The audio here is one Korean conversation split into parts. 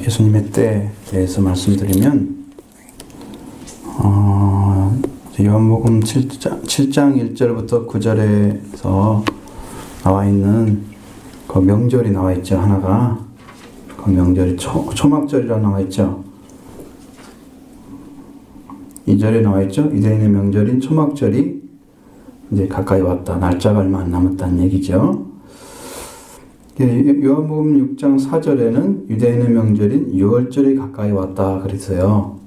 예수님의 때에 대해서 말씀드리면 요한복음 7장 1절부터 9절에서 나와 있는 그 명절이 나와 있죠. 하나가 그 명절이 초막절이라 나와 있죠. 2절에 나와 있죠. 유대인의 명절인 초막절이 이제 가까이 왔다. 날짜가 얼마 안 남았다는 얘기죠. 요한복음 6장 4절에는 유대인의 명절인 유월절이 가까이 왔다 그랬어요.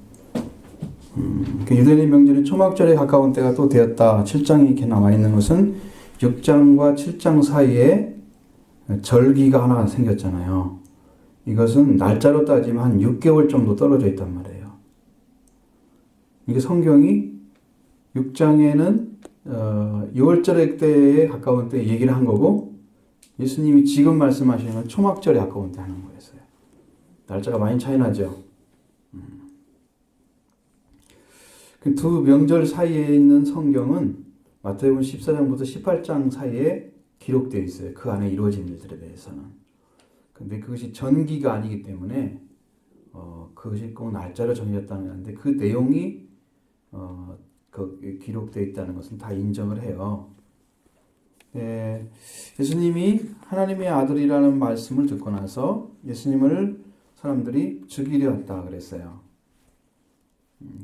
유대인의 명절인 초막절에 가까운 때가 또 되었다. 7장에 이렇게 나와 있는 것은 6장과 7장 사이에 절기가 하나 생겼잖아요. 이것은 날짜로 따지면 한 6개월 정도 떨어져 있단 말이에요. 이게 성경이 6장에는 6월절 때에 가까운 때 얘기를 한 거고, 예수님이 지금 말씀하시는 건 초막절에 가까운 때 하는 거였어요. 날짜가 많이 차이 나죠. 그 두 명절 사이에 있는 성경은 마태복음 14장부터 18장 사이에 기록되어 있어요. 그 안에 이루어진 일들에 대해서는. 근데 그것이 전기가 아니기 때문에 그것이 꼭 날짜로 정해졌다는 건데, 그 내용이 기록되어 있다는 것은 다 인정을 해요. 예수님이 하나님의 아들이라는 말씀을 듣고 나서 예수님을 사람들이 죽이려 했다 그랬어요.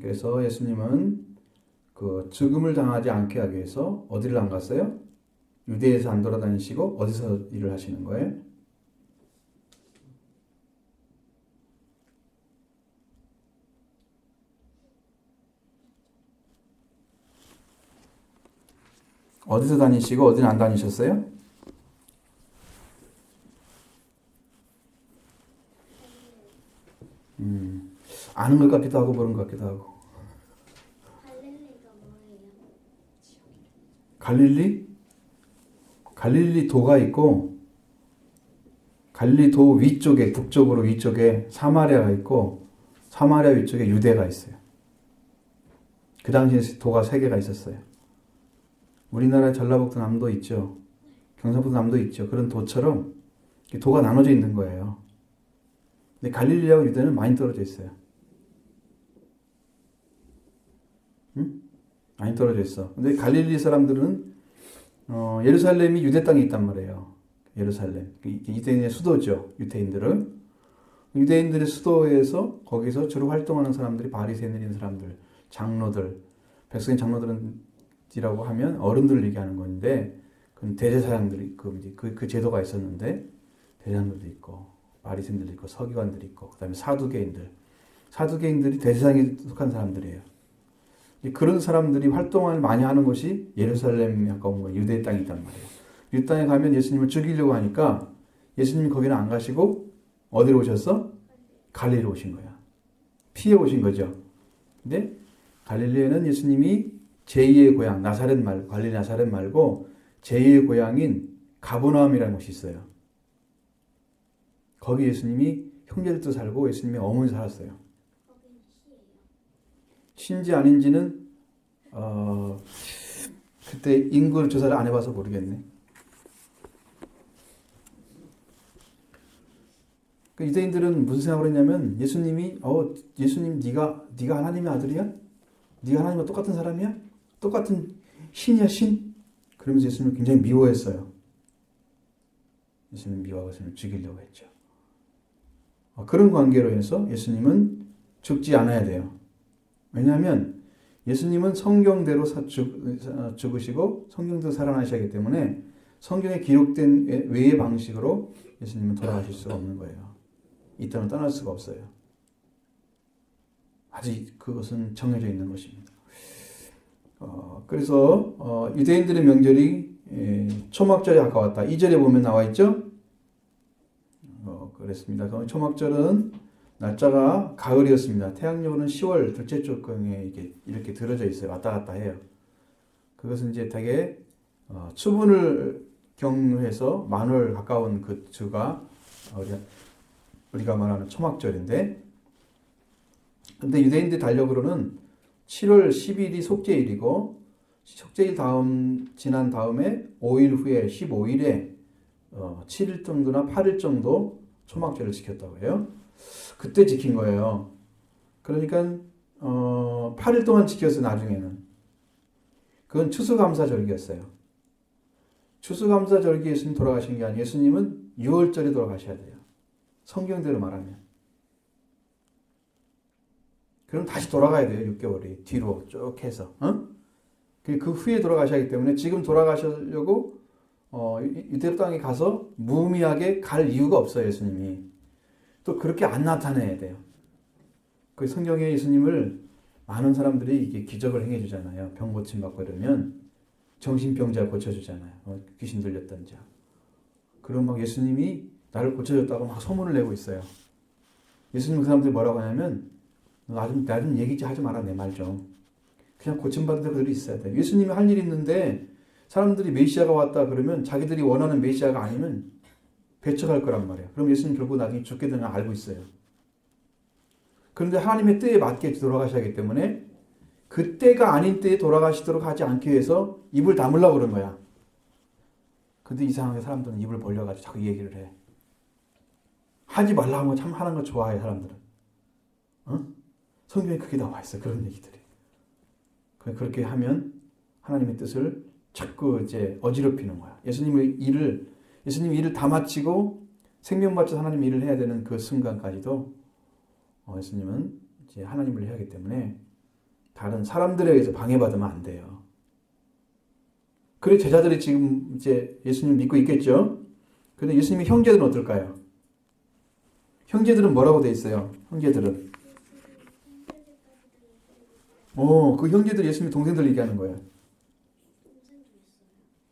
그래서 예수님은 그 죽음을 당하지 않게 하기 위해서 어디를 안 갔어요? 유대에서 안 돌아다니시고 어디서 일을 하시는 거예요? 어디서 다니시고 어디는 안 다니셨어요? 아는 것 같기도 하고 모르는 것 같기도 하고. 갈릴리가 뭐예요? 갈릴리? 갈릴리 도가 있고, 갈릴리 도 위쪽에, 북쪽으로 위쪽에 사마리아가 있고, 사마리아 위쪽에 유대가 있어요. 그 당시에 도가 3개가 있었어요. 우리나라 전라북도 남도 있죠. 경상북도 남도 있죠. 그런 도처럼 도가 나눠져 있는 거예요. 근데 갈릴리하고 유대는 많이 떨어져 있어요. 많이 떨어져 있어. 근데 갈릴리 사람들은 예루살렘이 유대 땅에 있단 말이에요. 예루살렘. 유대인의 수도죠. 유대인들의 수도에서 거기서 주로 활동하는 사람들이 바리새인인 사람들, 장로들, 백성의 장로들이라고 하면 어른들을 얘기하는 건데, 그건 대제사장들이 그 제도가 있었는데, 대제사장들도 있고 바리새인들도 있고 서기관들이 있고, 그다음에 사두개인들이 대제사장에 속한 사람들이에요. 그런 사람들이 활동을 많이 하는 곳이 예루살렘에 가까운 거, 유대 땅이 있단 말이에요. 이 땅에 가면 예수님을 죽이려고 하니까 예수님이 거기는 안 가시고 어디로 오셨어? 갈릴리로 오신 거야. 피해 오신 거죠. 근데 갈릴리에는 예수님이 제2의 고향, 갈릴리 나사렛 말고 제2의 고향인 가버나움이라는 곳이 있어요. 거기 예수님이 형제들도 살고 예수님의 어머니 살았어요. 신지 아닌지는 그때 인구 조사를 안 해봐서 모르겠네. 그 유대인들은 무슨 생각을 했냐면, 예수님이 예수님 네가 하나님의 아들이야? 네가 하나님과 똑같은 사람이야? 똑같은 신이야, 신? 그러면서 예수님을 굉장히 미워했어요. 예수님을 미워하고 예수님을 죽이려고 했죠. 그런 관계로 해서 예수님은 죽지 않아야 돼요. 왜냐하면 예수님은 성경대로 죽으시고 성경대로 살아나셔야 하기 때문에 성경에 기록된 외의 방식으로 예수님은 돌아가실 수가 없는 거예요. 이 땅을 떠날 수가 없어요. 아직 그것은 정해져 있는 것입니다. 그래서 유대인들의 명절이 초막절에 가까웠다. 2절에 보면 나와 있죠. 그랬습니다. 초막절은 날짜가 가을이었습니다. 태양력은 10월 둘째 주경에 이렇게 들어져 있어요. 왔다 갔다 해요. 그것은 이제 되게 추분을 경유해서 만월 가까운 그 주가 우리가 말하는 초막절인데, 근데 유대인들 달력으로는 7월 10일이 속죄일이고, 속죄일 지난 다음에 5일 후에 15일에 7일 정도나 8일 정도 초막절을 지켰다고 해요. 그때 지킨 거예요. 그러니까 8일 동안 지켰어요. 나중에는. 그건 추수감사절기였어요. 추수감사절기 예수님 돌아가신 게 아니에요. 예수님은 6월절에 돌아가셔야 돼요. 성경대로 말하면. 그럼 다시 돌아가야 돼요. 6개월이 뒤로 쭉 해서. 그 후에 돌아가셔야 하기 때문에 지금 돌아가시려고 유대 땅에 가서 무의미하게 갈 이유가 없어요. 예수님이. 또 그렇게 안 나타내야 돼요. 그 성경에 예수님을 많은 사람들이 이게 기적을 행해 주잖아요. 병 고침 받고 이러면 정신병자 고쳐주잖아요. 귀신 들렸던 자. 그럼 막 예수님이 나를 고쳐줬다고 막 소문을 내고 있어요. 예수님 그 사람들이 뭐라고 하냐면 나 좀 얘기 좀 하지 마라 내 말 좀. 그냥 고침받은 데 그대로 있어야 돼. 예수님이 할 일이 있는데 사람들이 메시아가 왔다 그러면 자기들이 원하는 메시아가 아니면 배척할 거란 말이에요. 그럼 예수님 결국 나중에 죽게 되는 걸 알고 있어요. 그런데 하나님의 때에 맞게 돌아가셔야 하기 때문에 그 때가 아닌 때에 돌아가시도록 하지 않기 위해서 입을 다물라고 그런 거야. 근데 이상하게 사람들은 입을 벌려가지고 자꾸 얘기를 해. 하지 말라고 하면 참 하는 거 좋아해 사람들은. 성경에 그게 나와 있어. 그런 얘기들이. 그렇게 하면 하나님의 뜻을 자꾸 이제 어지럽히는 거야. 예수님이 일을 다 마치고 생명 바쳐서 하나님의 일을 해야 되는 그 순간까지도 예수님은 이제 하나님을 해야 하기 때문에 다른 사람들에 의해서 방해받으면 안 돼요. 그래 제자들이 지금 이제 예수님 믿고 있겠죠. 그런데 예수님의 형제들은 어떨까요? 형제들은 뭐라고 돼 있어요? 형제들은 그 형제들 예수님 동생들 얘기하는 거예요.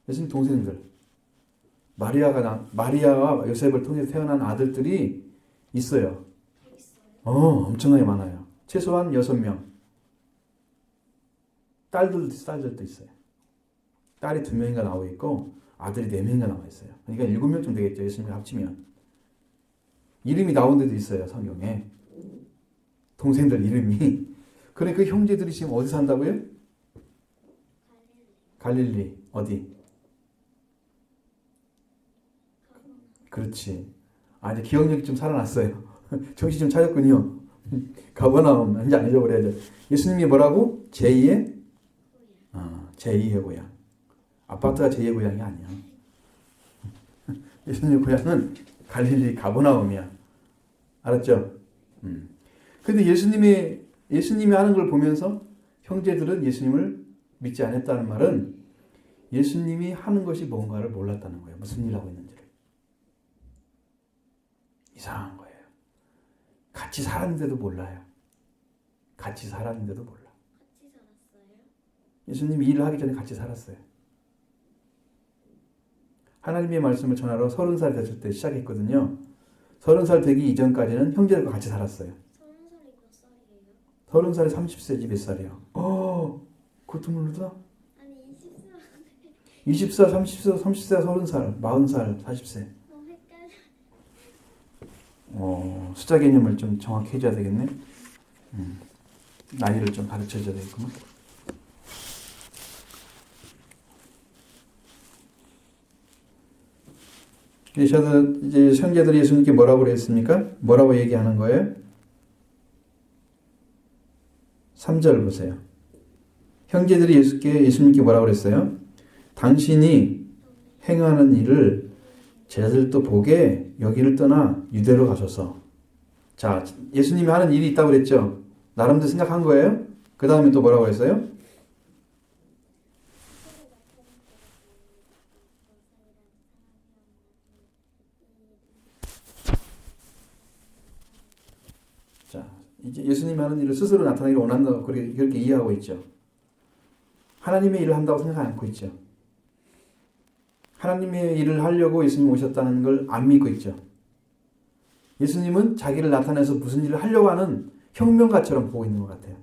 예수님 동생들. 마리아와 요셉을 통해서 태어난 아들들이 있어요. 엄청나게 많아요. 최소한 6명. 딸들도 있어요. 딸이 2명인가 나와 있고 아들이 4명인가 나와 있어요. 그러니까 7명쯤 되겠죠. 예수님과 합치면. 이름이 나온 데도 있어요. 성경에. 동생들 이름이. 그래 그 형제들이 지금 어디 산다고요? 갈릴리. 어디? 그렇지. 이제 기억력이 좀 살아났어요. 정신 좀 차렸군요. 가버나움. 이제 안 잊어버려야죠. 예수님이 뭐라고? 제2의 고향. 아파트가 제2의 고향이 아니야. 예수님의 고향은 갈릴리 가버나움이야. 알았죠? 근데 예수님이 하는 걸 보면서 형제들은 예수님을 믿지 않았다는 말은 예수님이 하는 것이 뭔가를 몰랐다는 거예요. 무슨 일 하고 있는지를. 이상한 거예요. 같이 살았는데도 몰라요. 같이 살았는데도 몰라. 같이 살았어요? 예수님이 일을 하기 전에 같이 살았어요. 하나님의 말씀을 전하러 30살 됐을 때 시작했거든요. 30살 되기 이전까지는 형제들과 같이 살았어요. 30살이 몇 살이에요? 30살에 30세지 몇 살이요? 그것도 모르다? 아니 24. 20살, 30살, 30살, 30살, 40살, 40세. 너무 헷갈려. 숫자 개념을 좀 정확히 해줘야 되겠네. 나이를 좀 가르쳐줘야 되겠구나. 그래서 이제 형제들이 예수님께 뭐라고 그랬습니까? 뭐라고 얘기하는 거예요? 3절 보세요. 형제들이 예수님께 뭐라고 그랬어요? 당신이 행하는 일을 제자들도 보게 여기를 떠나 유대로 가소서. 자, 예수님이 하는 일이 있다고 그랬죠? 나름대로 생각한 거예요? 그 다음에 또 뭐라고 했어요? 자, 이제 예수님이 하는 일을 스스로 나타나기를 원한다고 그렇게 이해하고 있죠. 하나님의 일을 한다고 생각하지 않고 있죠. 하나님의 일을 하려고 예수님이 오셨다는 걸 안 믿고 있죠. 예수님은 자기를 나타내서 무슨 일을 하려고 하는 혁명가처럼 보고 있는 것 같아요.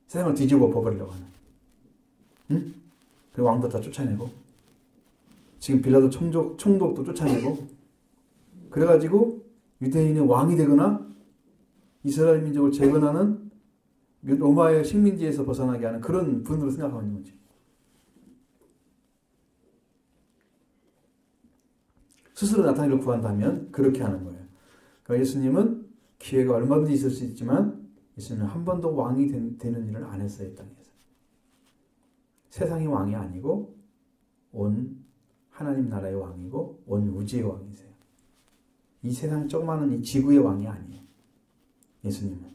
세상을 뒤집어 엎어버리려고 하는. 응? 그리고 왕도 다 쫓아내고 지금 빌라도 총독도 쫓아내고 그래가지고 유대인의 왕이 되거나 이스라엘 민족을 재건하는 로마의 식민지에서 벗어나게 하는 그런 분으로 생각하고 있는 거지. 스스로 나타나기를 구한다면 그렇게 하는 거예요. 그러니까 예수님은 기회가 얼마든지 있을 수 있지만 예수님은 한 번도 왕이 되는 일을 안 했어요. 이 땅에서. 세상의 왕이 아니고 온 하나님 나라의 왕이고 온 우주의 왕이세요. 이 세상 조그마한 이 지구의 왕이 아니에요. 예수님은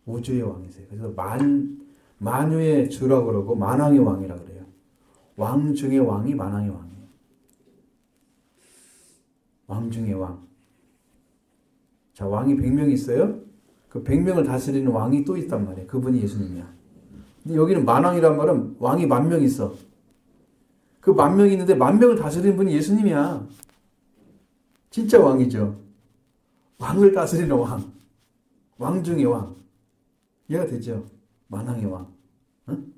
우주의 왕이세요. 그래서 만유의 주라고 그러고 만왕의 왕이라고 그래요. 왕 중의 왕이 만왕의 왕이에요. 왕 중의 왕. 자, 왕이 100명 있어요. 그 100명을 다스리는 왕이 또 있단 말이에요. 그분이 예수님이야. 근데 여기는 만왕이란 말은 왕이 10,000명 있어. 그 10,000명이 있는데 10,000명을 다스리는 분이 예수님이야. 진짜 왕이죠. 왕을 다스리는 왕. 왕 중의 왕. 이해가 되죠? 만왕의 왕. 응?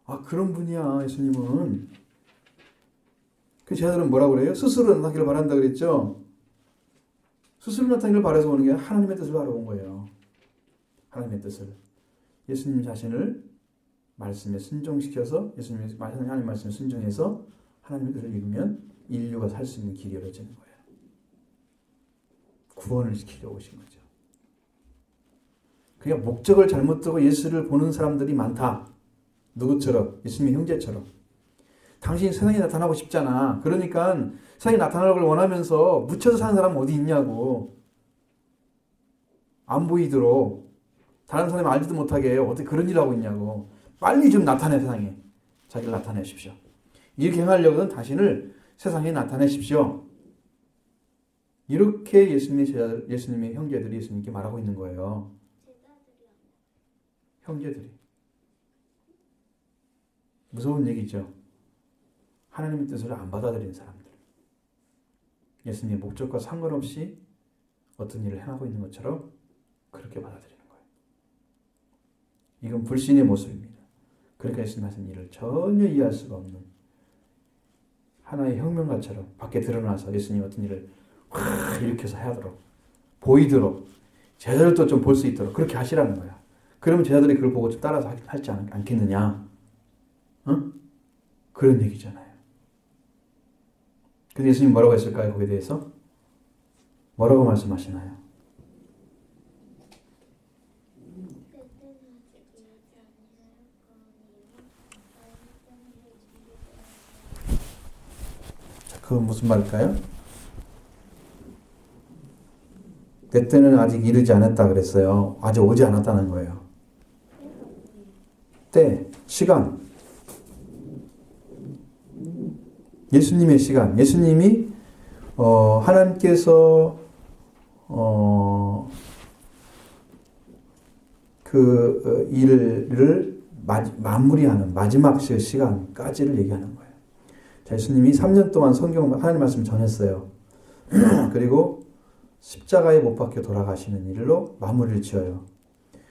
아, 그런 분이야, 예수님은. 그 제자들은 뭐라고 그래요? 스스로 나타나기를 바란다 그랬죠? 스스로 나타나기를 바라서 오는 게 하나님의 뜻을 바라본 거예요. 하나님의 뜻을. 예수님 자신을 말씀에 순종시켜서 예수님의 하나님 말씀에 순종해서 하나님의 뜻을 이루면 인류가 살 수 있는 길이 열어지는 거예요. 구원을 시키려고 오신 거죠. 그러니까 목적을 잘못 두고 예수를 보는 사람들이 많다. 누구처럼? 예수님의 형제처럼. 당신이 세상에 나타나고 싶잖아. 그러니까 세상에 나타나는 걸 원하면서 묻혀서 사는 사람은 어디 있냐고. 안 보이도록. 다른 사람이 알지도 못하게 어떻게 그런 일을 하고 있냐고. 빨리 좀 나타내, 세상에. 자기를 나타내십시오. 이렇게 행하려거든 당신을 세상에 나타내십시오. 이렇게 예수님의 형제들이 예수님께 말하고 있는 거예요. 형제들이. 무서운 얘기죠. 하나님의 뜻을 안 받아들이는 사람들. 예수님의 목적과 상관없이 어떤 일을 행하고 있는 것처럼 그렇게 받아들이는 거예요. 이건 불신의 모습입니다. 그러니까 예수님 하신 일을 전혀 이해할 수가 없는 하나의 혁명가처럼 밖에 드러나서 예수님 어떤 일을 확 일으켜서 하도록 보이도록 제자들도 좀 볼 수 있도록 그렇게 하시라는 거야. 그러면 제자들이 그걸 보고 좀 따라서 하지 않겠느냐? 응? 그런 얘기잖아요. 근데 예수님 뭐라고 했을까요? 거기에 대해서? 뭐라고 말씀하시나요? 자, 그건 무슨 말일까요? 내 때는 아직 이르지 않았다 그랬어요. 아직 오지 않았다는 거예요. 때, 시간. 예수님의 시간. 예수님이 하나님께서 그 일을 마무리하는 마지막 시간까지를 얘기하는 거예요. 자, 예수님이 3년 동안 성경 하나님 말씀 전했어요. 그리고 십자가에 못 박혀 돌아가시는 일로 마무리를 지어요.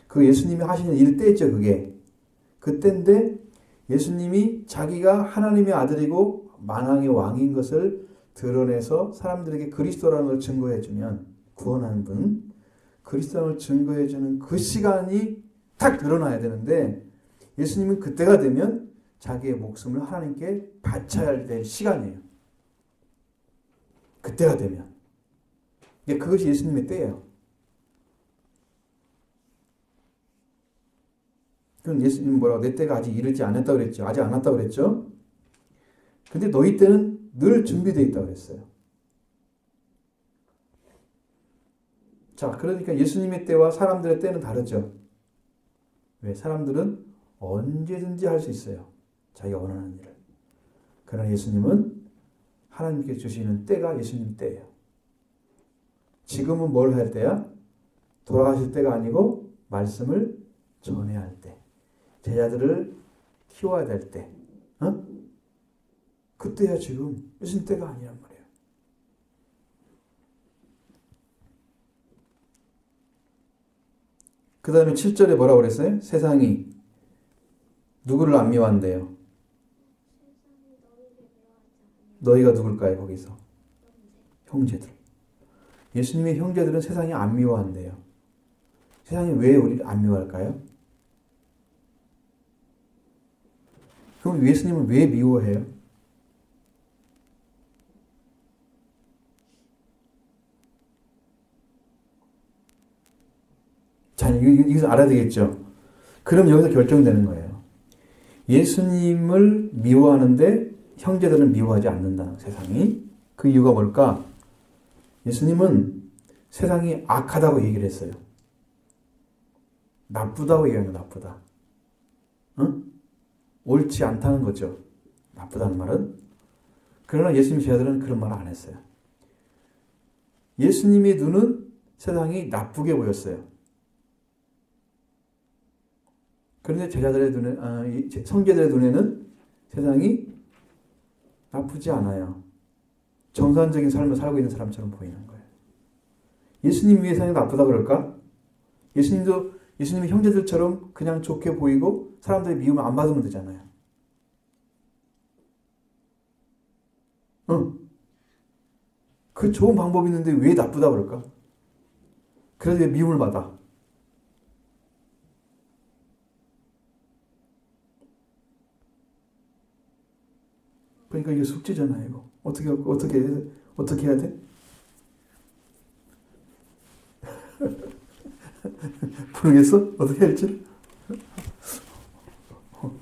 그 예수님이 하시는 일 때죠, 그게. 그때인데 예수님이 자기가 하나님의 아들이고 만왕의 왕인 것을 드러내서 사람들에게 그리스도라는 걸 증거해주면 구원하는 분, 그리스도라는 걸 증거해주는 그 시간이 딱 드러나야 되는데 예수님은 그때가 되면 자기의 목숨을 하나님께 바쳐야 될 시간이에요. 그때가 되면. 그것이 예수님의 때예요. 그럼 예수님은 뭐라고? 내 때가 아직 이르지 않았다고 그랬죠. 아직 안 왔다고 그랬죠. 근데 너희 때는 늘 준비되어 있다고 그랬어요. 자, 그러니까 예수님의 때와 사람들의 때는 다르죠. 왜? 사람들은 언제든지 할 수 있어요. 자기가 원하는 일을. 그러나 예수님은 하나님께 주시는 때가 예수님 때예요. 지금은 뭘 할 때야? 돌아가실 때가 아니고 말씀을 전해야 할 때. 제자들을 키워야 될 때. 어? 그때야 지금. 예수님 때가 아니란 말이에요. 그 다음에 7절에 뭐라고 그랬어요? 세상이 누구를 안 미워한대요? 너희가 누굴까요? 거기서. 형제들. 예수님의 형제들은 세상이 안 미워한대요. 세상이 왜 우리를 안 미워할까요? 그럼 예수님은 왜 미워해요? '내 이거 알아야 되겠죠? 그럼 여기서 결정되는 거예요. 예수님을 미워하는데 형제들은 미워하지 않는다, 세상이. 그 이유가 뭘까? 예수님은 세상이 악하다고 얘기를 했어요. 나쁘다고 얘기하는 거야, 나쁘다. 응? 옳지 않다는 거죠. 나쁘다는 말은. 그러나 예수님 제자들은 그런 말을 안 했어요. 예수님의 눈은 세상이 나쁘게 보였어요. 그런데 제자들의 눈에, 성제들의 눈에는 세상이 나쁘지 않아요. 정상적인 삶을 살고 있는 사람처럼 보이는 거예요. 예수님 위해 세상이 나쁘다 그럴까? 예수님의 형제들처럼 그냥 좋게 보이고 사람들이 미움을 안 받으면 되잖아요. 응. 그 좋은 방법이 있는데 왜 나쁘다 그럴까? 그래서 왜 미움을 받아? 그러니까 이게 숙제잖아요. 이거. 어떻게 해야 돼? 모르겠어? 어떻게 할지?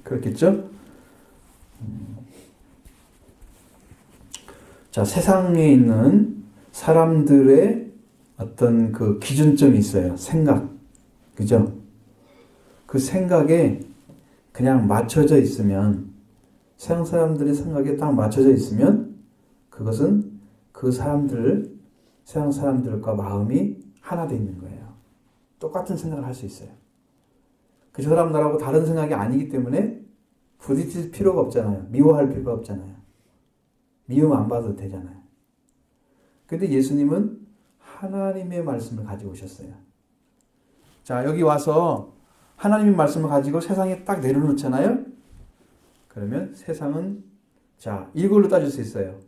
그렇겠죠? 자, 세상에 있는 사람들의 어떤 그 기준점이 있어요. 생각. 그죠? 그 생각에 그냥 맞춰져 있으면, 세상 사람들의 생각에 딱 맞춰져 있으면, 그것은 그 세상 사람들과 마음이 하나 되어 있는 거예요. 똑같은 생각을 할 수 있어요. 그 사람들하고 다른 생각이 아니기 때문에 부딪힐 필요가 없잖아요. 미워할 필요가 없잖아요. 미움 안 받아도 되잖아요. 근데 예수님은 하나님의 말씀을 가지고 오셨어요. 자, 여기 와서 하나님의 말씀을 가지고 세상에 딱 내려놓잖아요. 그러면 세상은, 자, 이걸로 따질 수 있어요.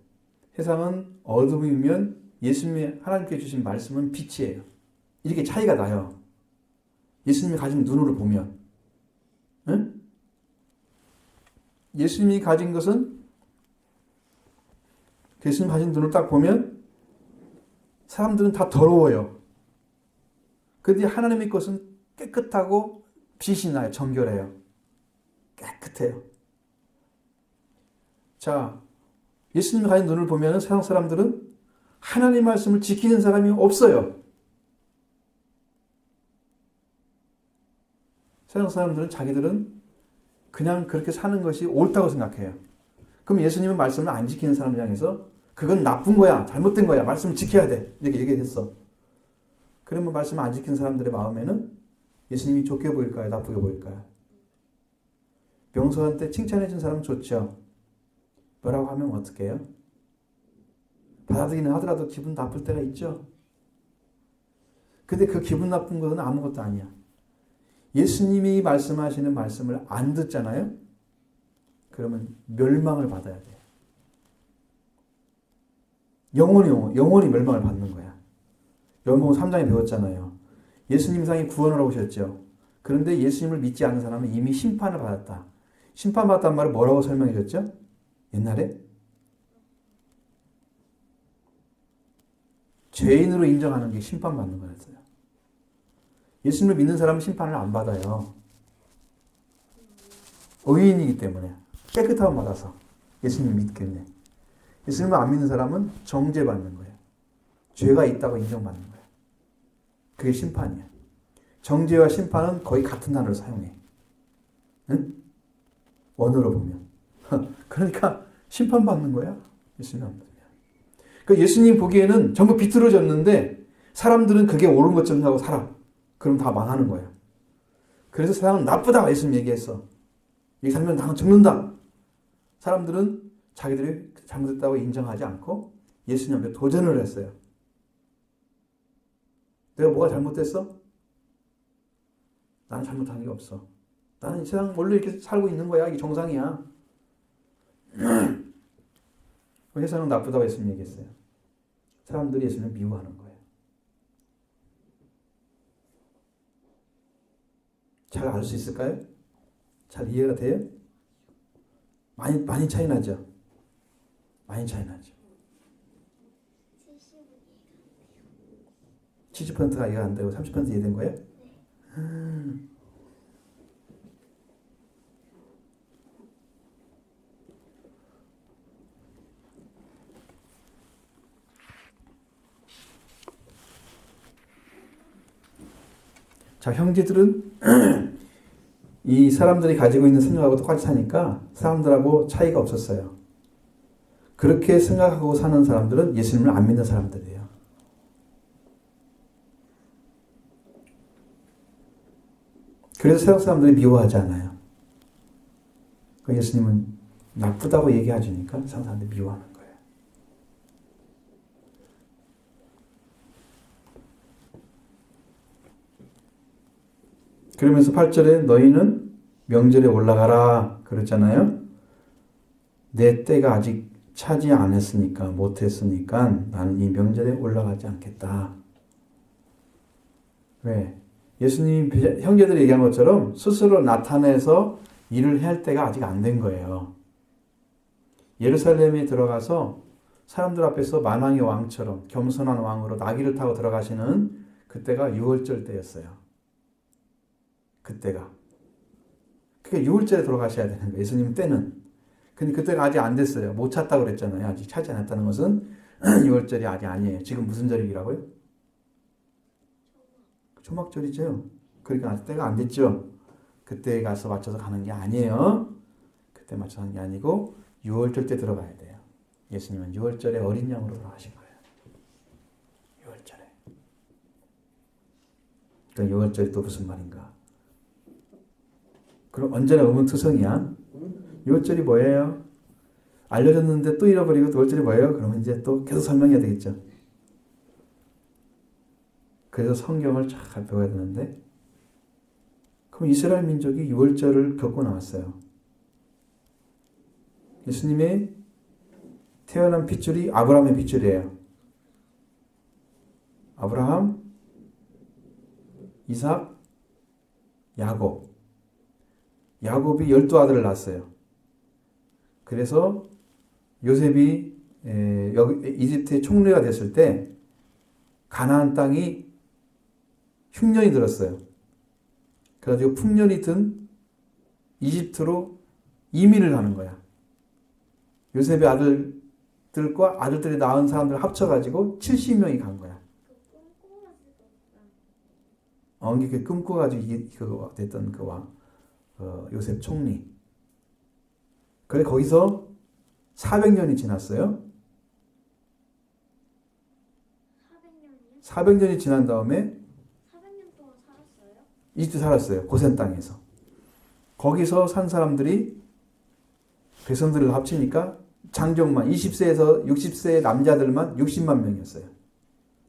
세상은 어둠이면 예수님의 하나님께 주신 말씀은 빛이에요. 이렇게 차이가 나요. 예수님이 가진 눈으로 보면. 응? 예수님이 가진 것은, 예수님이 가진 눈을 딱 보면 사람들은 다 더러워요. 근데 하나님의 것은 깨끗하고 빛이 나요. 정결해요. 깨끗해요. 자, 예수님이 가진 눈을 보면 세상 사람들은 하나님의 말씀을 지키는 사람이 없어요. 세상 사람들은 자기들은 그냥 그렇게 사는 것이 옳다고 생각해요. 그럼 예수님은 말씀을 안 지키는 사람을 향해서 그건 나쁜 거야, 잘못된 거야, 말씀을 지켜야 돼, 이렇게 얘기했어. 그러면 말씀을 안 지키는 사람들의 마음에는 예수님이 좋게 보일까요, 나쁘게 보일까요? 명소한테 칭찬해 준 사람은 좋죠. 뭐라고 하면 어떻게 해요? 받아들이는 하더라도 기분 나쁠 때가 있죠. 근데 그 기분 나쁜 것은 아무것도 아니야. 예수님이 말씀하시는 말씀을 안 듣잖아요? 그러면 멸망을 받아야 돼. 영원히 멸망을 받는 거야. 요한복음 3장에 배웠잖아요. 예수님 상이 구원하러 오셨죠. 그런데 예수님을 믿지 않는 사람은 이미 심판을 받았다. 심판받았단 말을 뭐라고 설명해 줬죠? 옛날에? 죄인으로 인정하는 게 심판받는 거였어요. 예수님을 믿는 사람은 심판을 안 받아요. 의인이기 때문에. 깨끗함을 받아서 예수님을 믿기 때문에. 예수님을 안 믿는 사람은 정죄받는 거예요. 죄가 있다고 인정받는 거예요. 그게 심판이야. 정죄와 심판은 거의 같은 단어를 사용해. 응? 원어로 보면. 그러니까 심판받는 거야. 예수님 안 믿으면. 그러니까 예수님 보기에는 전부 비틀어졌는데 사람들은 그게 옳은 것처럼 하고 살아. 그럼 다 망하는 거야. 그래서 세상은 나쁘다. 예수님 얘기했어. 이 살면 다 죽는다. 사람들은 자기들이 잘못했다고 인정하지 않고 예수님 앞에 도전을 했어요. 내가 뭐가 잘못됐어? 나는 잘못한 게 없어. 나는 이 세상 원래 이렇게 살고 있는 거야. 이게 정상이야. 세상은 나쁘다고 예수님 얘기했어요. 사람들이 예수님을 미워하는 거예요. 잘 알 수 있을까요? 잘 이해가 돼요? 많이 차이 나죠? 많이 차이 나죠. 70%가 이해가 안 되고 30% 이해된 거예요? 자, 형제들은 이 사람들이 가지고 있는 생각하고 똑같이 사니까 사람들하고 차이가 없었어요. 그렇게 생각하고 사는 사람들은 예수님을 안 믿는 사람들이에요. 그래서 세상 사람들이 미워하지 않아요. 예수님은 나쁘다고 얘기해주니까 세상 사람들이 미워하는 거예요. 그러면서 8절에 너희는 명절에 올라가라 그랬잖아요. 내 때가 아직 차지 않았으니까 못했으니까 나는 이 명절에 올라가지 않겠다. 왜? 예수님이 형제들이 얘기한 것처럼 스스로 나타내서 일을 해야 할 때가 아직 안 된 거예요. 예루살렘에 들어가서 사람들 앞에서 만왕의 왕처럼 겸손한 왕으로 나귀를 타고 들어가시는 그때가 6월절 때였어요. 그때가. 그러니까 6월절에 들어가셔야 되는 거예요. 예수님 때는. 근데 그때가 아직 안 됐어요. 못 찾다고 그랬잖아요. 아직 차지 않았다는 것은 6월절이 아직 아니에요. 지금 무슨 절이라고요? 초막절이죠. 그러니까 아직 때가 안 됐죠. 그때에 가서 맞춰서 가는 게 아니에요. 그때 맞춰서 하는 게 아니고 6월절 때 들어가야 돼요. 예수님은 6월절에 어린 양으로 들어가신 거예요. 6월절에. 그러니까 6월절이 또 무슨 말인가? 그럼 언제나 의문투성이야. 6월절이 뭐예요? 알려줬는데 또 잃어버리고 6월절이 뭐예요? 그러면 이제 또 계속 설명해야 되겠죠. 그래서 성경을 잘 배워야 되는데 그럼 이스라엘 민족이 6월절을 겪고 나왔어요. 예수님의 태어난 핏줄이 아브라함의 핏줄이에요. 아브라함, 이삭, 야곱. 야곱이 12아들을 낳았어요. 그래서 요셉이 이집트의 총리가 됐을 때 가나안 땅이 흉년이 들었어요. 그래가지고 풍년이 든 이집트로 이민을 가는 거야. 요셉의 아들들과 아들들이 낳은 사람들 합쳐가지고 70명이 간 거야. 이게 꿈꿔가지고 이게 됐던 그 왕, 요셉 총리. 그래 거기서 400년이 지났어요. 400년이요? 400년이 지난 다음에 400년 동안 살았어요? 이집트 살았어요. 고센 땅에서. 거기서 산 사람들이 백성들을 합치니까 장정만 20세에서 60세의 남자들만 60만 명이었어요.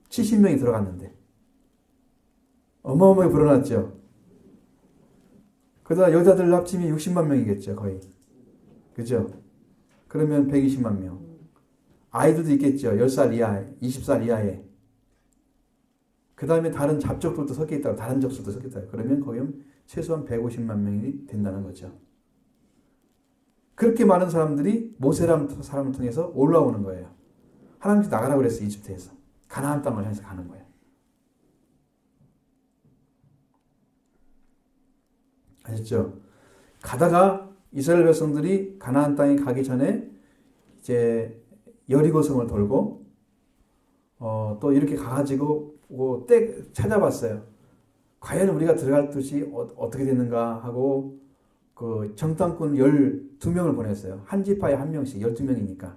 70명이 들어갔는데. 어마어마하게 불어났죠. 그러다 여자들 합치면 60만 명이겠죠. 거의. 그죠? 그러면 120만 명. 아이들도 있겠죠. 10살 이하, 20살 이하에. 그 다음에 다른 잡족들도 섞여 있다고, 다른 족속도 섞여 있다고. 그러면 거기 최소한 150만 명이 된다는 거죠. 그렇게 많은 사람들이 모세라는 사람을 통해서 올라오는 거예요. 하나님께서 나가라고 그랬어요. 이집트에서. 가나안 땅을 향해서 가는 거예요. 아셨죠? 가다가 이스라엘 백성들이 가나안 땅에 가기 전에 이제 여리고성을 돌고 또 이렇게 가가지고 때 찾아봤어요. 과연 우리가 들어갈 뜻이 어떻게 되는가 하고 그 정탐꾼 12명을 보냈어요. 한 지파에 한 명씩 12명이니까.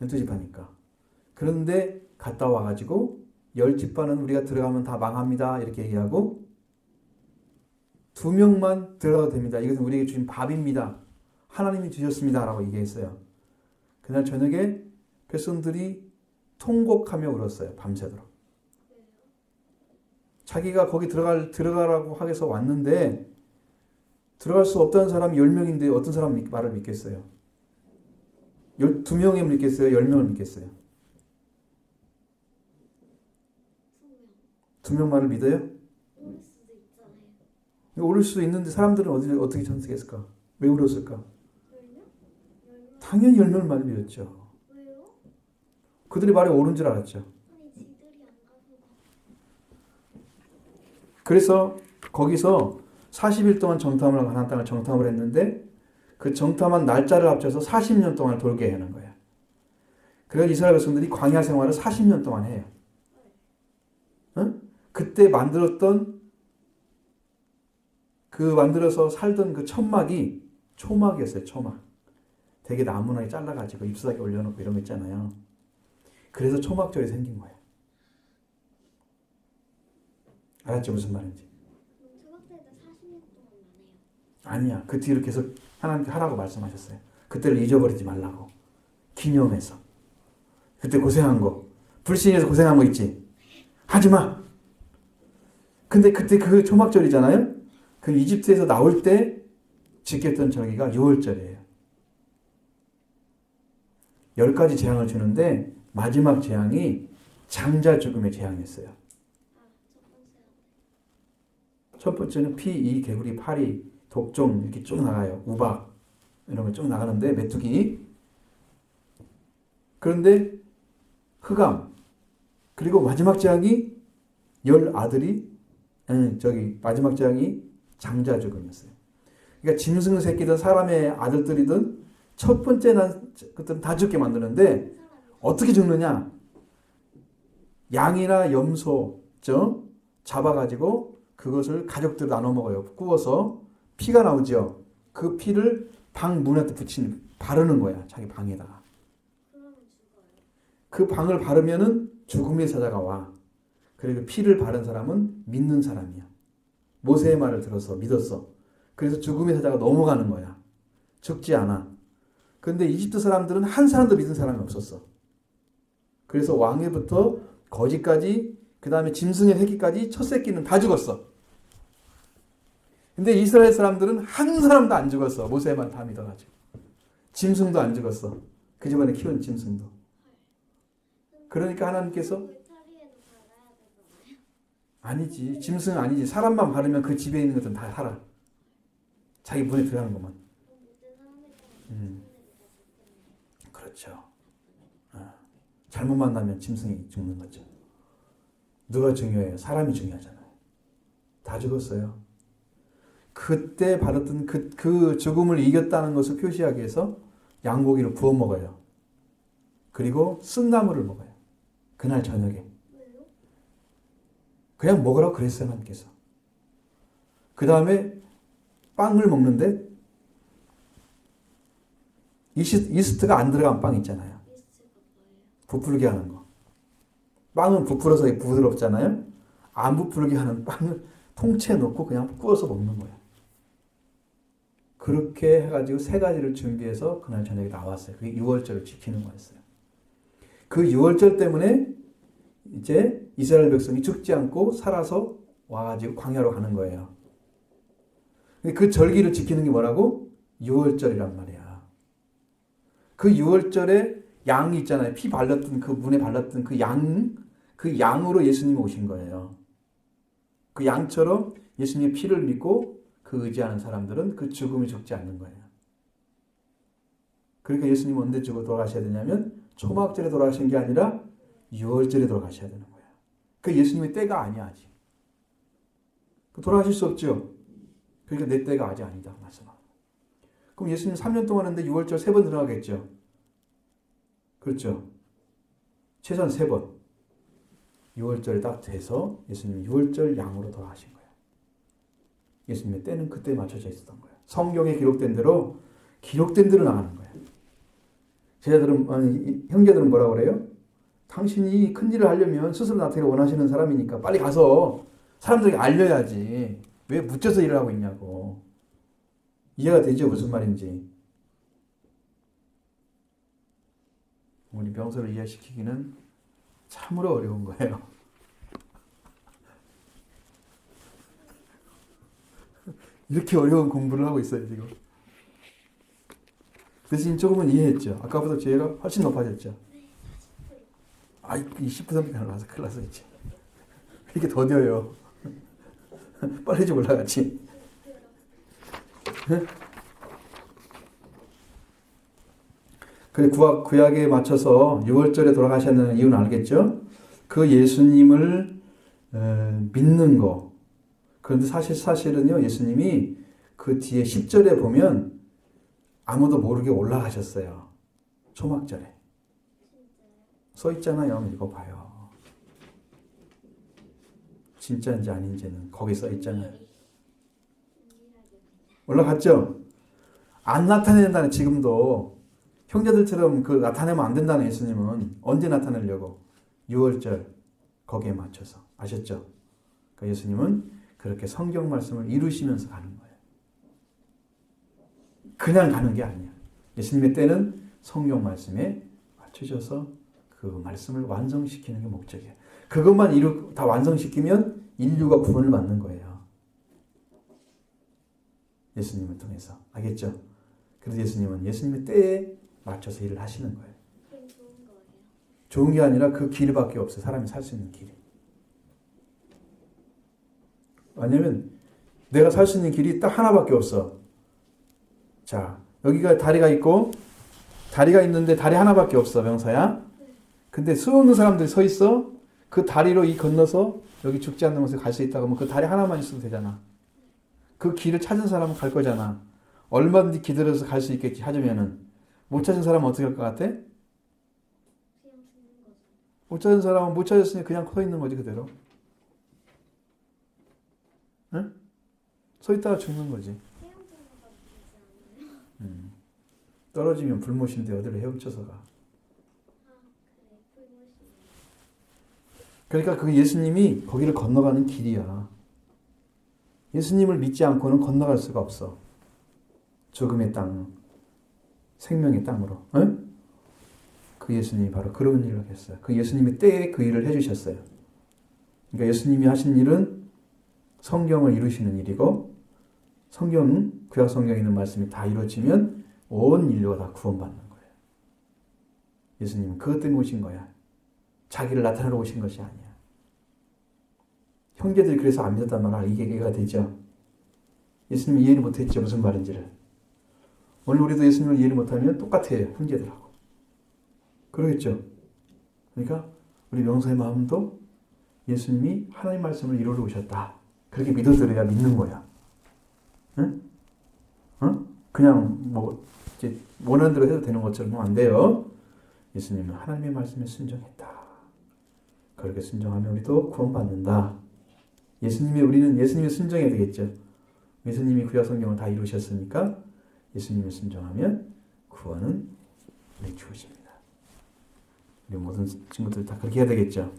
12지파니까. 그런데 갔다 와가지고 10지파는 우리가 들어가면 다 망합니다. 이렇게 얘기하고 2명만 들어가도 됩니다. 이것은 우리에게 주신 밥입니다. 하나님이 주셨습니다. 라고 얘기했어요. 그날 저녁에 백성들이 통곡하며 울었어요. 밤새도록. 자기가 거기 들어가라고 하게서 왔는데 들어갈 수 없다는 사람이 10명인데 어떤 사람 말을 믿겠어요? 2명이 믿겠어요? 10명을 믿겠어요? 2명 말을 믿어요? 오를 수도 있잖아요. 오를 수도 있는데 사람들은 어떻게 참석했을까? 왜 울었을까? 10명? 당연히 10명을 말을 믿었죠. 왜요? 그들이 말이 옳은 줄 알았죠. 아니 지들이 안 가서 그래서 거기서 40일 동안 정탐을 하고 가나안 땅을 정탐을 했는데 그 정탐한 날짜를 합쳐서 40년 동안 돌게 하는 거예요. 그래서 이스라엘 백성들이 광야 생활을 40년 동안 해요. 응? 그때 만들어서 살던 그 천막이 초막이었어요. 초막. 되게 나무나 잘라가지고 잎사귀 올려놓고 이런 거 있잖아요. 그래서 초막절이 생긴 거예요. 알았죠? 무슨 말인지. 그럼 초각대도 40년 동안 나네요. 아니야. 그 뒤로 계속 하나님께 하라고 말씀하셨어요. 그때를 잊어버리지 말라고. 기념해서. 그때 고생한 거. 불신해서 고생한 거 있지. 하지 마. 근데 그때 그 초막절이잖아요. 그 이집트에서 나올 때 지켰던 절기가 6월절이에요. 10가지 재앙을 주는데 마지막 재앙이 장자 죽음의 재앙이었어요. 첫 번째는 피, 이, 개구리, 파리, 독종 이렇게 쭉 나가요. 우박 이런 거 쭉 나가는데 메뚜기. 그런데 흑암. 그리고 마지막 재앙이 마지막 재앙이 장자 죽음이었어요. 그러니까 짐승 새끼든 사람의 아들들이든 첫 번째 난 것들은 다 죽게 만드는데 어떻게 죽느냐? 양이나 염소죠? 잡아가지고 그것을 가족들 나눠 먹어요. 구워서 피가 나오죠. 그 피를 방 문에 바르는 거야. 자기 방에다가. 그러면 죽어요. 그 방을 바르면은 죽음의 사자가 와. 그리고 피를 바른 사람은 믿는 사람이야. 모세의 말을 들어서 믿었어. 그래서 죽음의 사자가 넘어가는 거야. 죽지 않아. 그런데 이집트 사람들은 한 사람도 믿은 사람이 없었어. 그래서 왕에부터 거지까지 그 다음에 짐승의 새끼까지 첫 새끼는 다 죽었어. 근데 이스라엘 사람들은 한 사람도 안 죽었어. 모세의 말 다 믿어가지고. 짐승도 안 죽었어. 그 집안에 키운 짐승도. 그러니까 하나님께서 울타리에도 달아야 되잖아요. 아니지. 짐승은 아니지. 사람만 바르면 그 집에 있는 것들은 다 살아. 자기 문에 들어가는 것만. 그럼 모든 사람들이 그렇죠. 잘못 만나면 짐승이 죽는 거죠. 누가 중요해요? 사람이 중요하잖아요. 다 죽었어요. 그때 바랐던 그 죽음을 이겼다는 것을 표시하기 위해서 양고기를 구워 먹어요. 그리고 쓴나물을 먹어요. 그날 저녁에. 왜요? 그냥 먹으라고 그랬어요, 하나님께서. 그 다음에 빵을 먹는데 이스트가 안 들어간 빵 있잖아요. 이스트가 뭐예요? 부풀게 하는 거. 빵은 부풀어서 부드럽잖아요. 안 부풀게 하는 빵을 통째에 넣고 그냥 구워서 먹는 거예요. 그렇게 해가지고 3가지를 준비해서 그날 저녁에 나왔어요. 그게 6월절을 지키는 거였어요. 그 6월절 때문에 이제 이스라엘 백성이 죽지 않고 살아서 와가지고 광야로 가는 거예요. 그 절기를 지키는 게 뭐라고? 6월절이란 말이야. 그 6월절에 양이 있잖아요. 피 발랐던 그 문에 발랐던 그 양으로 예수님이 오신 거예요. 그 양처럼 예수님의 피를 믿고 그 의지하는 사람들은 그 죽음이 죽지 않는 거예요. 그러니까 예수님은 언제 죽어 돌아가셔야 되냐면 초막절에 돌아가신 게 아니라 6월절에 돌아가셔야 되는 거예요. 그 예수님의 때가 아니야 아직. 돌아가실 수 없죠. 그러니까 내 때가 아직 아니다 말씀하고. 그럼 예수님 3년 동안 했는데 6월절 3번 들어가겠죠. 그렇죠. 최소한 3번. 6월절에 딱 돼서 예수님이 6월절 양으로 돌아가신 거예요. 예수님의 때는 그때 맞춰져 있었던 거예요. 성경에 기록된 대로 나가는 거예요. 제자들은 형제들은 뭐라고 그래요? 당신이 큰 일을 하려면 스스로 나타나기를 원하시는 사람이니까 빨리 가서 사람들에게 알려야지. 왜 묻혀서 일을 하고 있냐고. 이해가 되죠? 무슨 말인지. 우리 병서를 이해시키기는 참으로 어려운 거예요. 이렇게 어려운 공부를 하고 있어요, 지금. 대신 조금은 이해했죠. 아까보다 지혜가 훨씬 높아졌죠. 아, 20%밖에 안 나와서 큰일 났어, 이제. 이렇게 더뎌요. 빨리 좀 올라갔지. 그래, 구약에 맞춰서 6월절에 돌아가셨다는 이유는 알겠죠? 그 예수님을 믿는 거. 그런데 사실은요, 예수님이 그 뒤에 10절에 보면 아무도 모르게 올라가셨어요. 초막절에. 써 있잖아요. 읽어봐요. 진짜인지 아닌지는 거기 써 있잖아요. 은밀하게 올라갔죠? 안 나타낸다는 지금도 형제들처럼 그 나타내면 안 된다는 예수님은 언제 나타내려고? 6월절 거기에 맞춰서 아셨죠? 그러니까 예수님은 그렇게 성경 말씀을 이루시면서 가는 거예요. 그냥 가는 게 아니야. 예수님의 때는 성경 말씀에 맞춰져서 그 말씀을 완성시키는 게 목적이에요. 그것만 다 완성시키면 인류가 구원을 받는 거예요. 예수님을 통해서. 알겠죠? 그래서 예수님은 예수님의 때에 맞춰서 일을 하시는 거예요. 그럼 좋은 거예요. 좋은 게 아니라 그 길밖에 없어요. 사람이 살 수 있는 길이. 왜냐면 내가 살 수 있는 길이 딱 하나밖에 없어. 자, 여기가 다리가 있고 다리가 있는데 다리 하나밖에 없어, 명사야. 근데 수없는 사람들이 서 있어. 그 다리로 이 건너서 여기 죽지 않는 곳에 갈 수 있다고 하면 그 다리 하나만 있어도 되잖아. 그 길을 찾은 사람은 갈 거잖아. 얼마든지 기다려서 갈 수 있겠지, 하자면은. 못 찾은 사람은 어떻게 할 것 같아? 그냥 죽는 거죠. 못 찾은 사람은 못 찾았으니 그냥 서 있는 거지, 그대로. 응? 서 있다가 죽는 거지. 헤엄쳐서가 되지 않아요? 떨어지면 불못인데 어디로 헤엄쳐서 가. 아, 그래. 불못이. 그러니까 그 예수님이 거기를 건너가는 길이야. 예수님을 믿지 않고는 건너갈 수가 없어. 죽음의 땅, 생명의 땅으로. 응? 그 예수님이 바로 그런 일을 했어요. 그 예수님의 때에 그 일을 해주셨어요. 그러니까 예수님이 하신 일은 성경을 이루시는 일이고, 성경은 구약 성경에 있는 말씀이 다 이루어지면 온 인류가 다 구원받는 거예요. 예수님은 그것 때문에 오신 거야. 자기를 나타내러 오신 것이 아니야. 형제들이 그래서 안 믿었단 말이야. 이게 이해가 되죠? 예수님이 이해를 못했죠. 무슨 말인지를. 오늘 우리도 예수님을 이해를 못하면 똑같아요. 형제들하고. 그러겠죠? 그러니까 우리 명서의 마음도 예수님이 하나님 말씀을 이루러 오셨다. 그렇게 믿어들어야 믿는 거야. 응? 응? 그냥 뭐 이제 원하는 대로 해도 되는 것처럼 안 돼요. 예수님은 하나님의 말씀에 순종했다. 그렇게 순종하면 우리도 구원받는다. 우리는 예수님의 순종해야 되겠죠. 예수님이 구약 성경을 다 이루셨으니까 예수님을 순종하면 구원은 우리 주어집니다. 우리 모든 친구들 다 그렇게 해야 되겠죠.